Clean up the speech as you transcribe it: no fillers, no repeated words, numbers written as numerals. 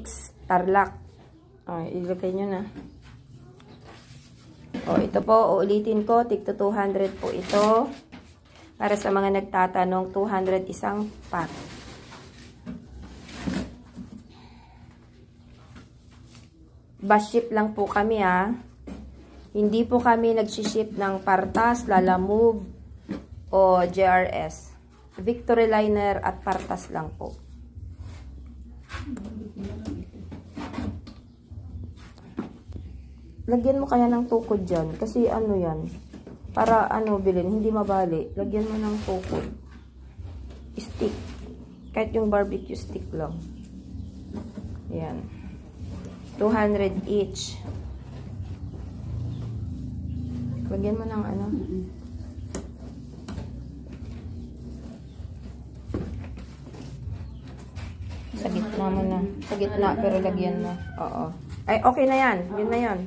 mix tarlac. Ilagay nyo na. Ito po, uulitin ko, tig 200 po ito. Para sa mga nagtatanong, 200 isang pack. Bus ship lang po kami Hindi po kami nagsiship ng Partas, Lalamove o JRS. Victory Liner at Partas lang po. Lagyan mo kaya ng tukod dyan. Kasi ano yan. Para bilhin, hindi mabali. Lagyan mo ng tukod. Stick. Kahit yung barbecue stick lang. Yan. 200 each. Lagyan mo ng Sa gitna mo na. Sa gitna, pero lagyan mo. Oo. Ay, okay na yan. Yun na yan.